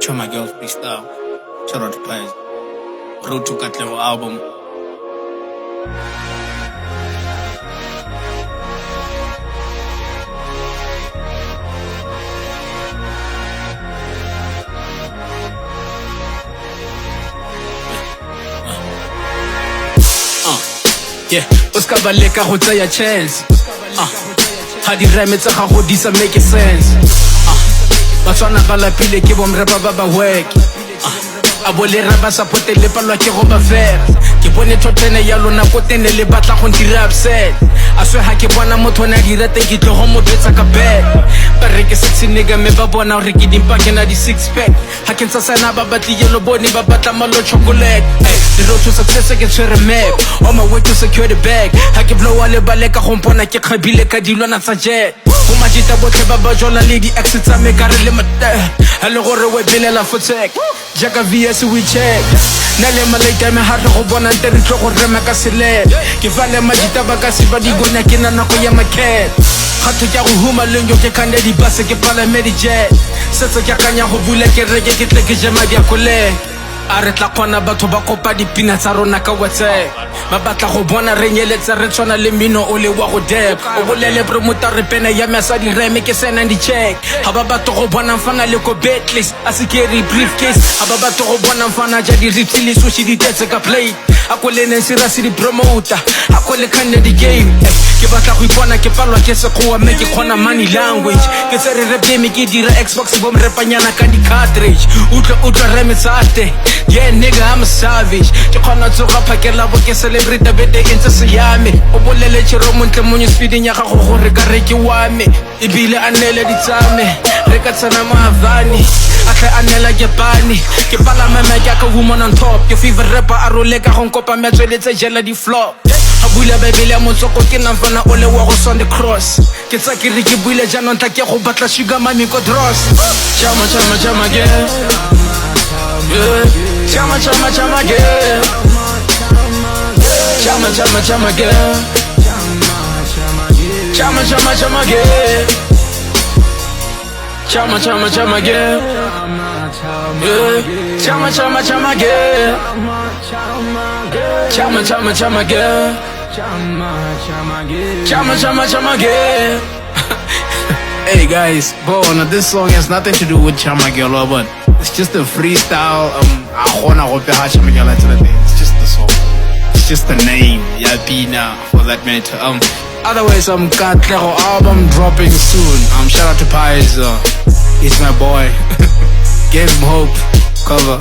Show my girl freestyle. Shout out to Pies. Road to Katleho album. Yeah, Oscar Baleka go tsaya chance. Ha di rhyme tsa gago di sa make sense. Batswana ba lapile ke bomrepa ba ba work. A bolera ba sa potele palwa ke go ba vera. Ke bone thotene ya lona ko tene le batla go ntira upset. A swe ha ke bona motho na di rate ke tlo go mo betsa ka bed. Ba re ke sexy nigga me ba bona re ke dimpa ke na di six pack. Ha ke ntsa sana ba batli yellow bone ba batla malo chocolate. The road to success ke tshwere map. On my way to secure the bag. Ha ke blow le baleka go mpona ke khabile ka dilwana tsa jet. Go majita botle ba ba jola le di exits tsa me ka re le mate. Ha le gore we bilela fotek. Jaka VS we check. Na le malaika me ha re go bona ntere tlo go rema ka sele. Ke vale majita ba ka se ba di gona ke na nako ya market. Khatho ke go huma lengo ke kande di bus ke pala medijet. Setso ke kanya go bula ke reke ke tle ke jema dia kole. A re tla kgona batho ba kopa dipina tsa rona ka WhatsApp. Ba batla go bona re nyeletsa re tshwana le mino o le wa go dep. O bolele promoter re pena ya me sa di reme ke sena di check. Ha ba batla go bona mfana le ko betlist a se ke re briefcase. Ha ba batla go bona mfana ja di ripsili so shi di tetse ka play. A ko le nensira si di promoter a ko le kane di game. Ke batla go ipona ke palwa ke se go me ke khona money language. Ke se re rap game ke dira Xbox bom repanyana ka di cartridge. Utla reme tsate. Yeah nigga I'm a savage. Ke khona tsoga phakela bo ke celebrate bete intse se yame. O bolele tshiro montle monyo speeding ya gago gore ka re ke wa me. E bile anele di tsame re ka tsana mahavani. A tle anela ke pani ke pala meme ke ka woman on top. Ke fever rapper a role ka go nkopa metsweletse jela di flop. Ha bula bebele motsoko ke na mfana ole wa go on the cross. Ke tsa ke re ke buile jana ntla ke go batla sugar mami ko dross. Chama chama chama girl. Chama chama chama girl. Chama chama chama girl. Chama chama chama girl. Chama chama chama girl. Chama chama chama girl. Chama chama chama girl. Chama chama chama girl. Hey guys, now this song has nothing to do with Chama Girl, but it's just a freestyle. It's just the song. It's just the name. Yabina for that minute. Otherwise, Katleho album dropping soon. Shout out to Pies. He's my boy. Give him hope. Cover.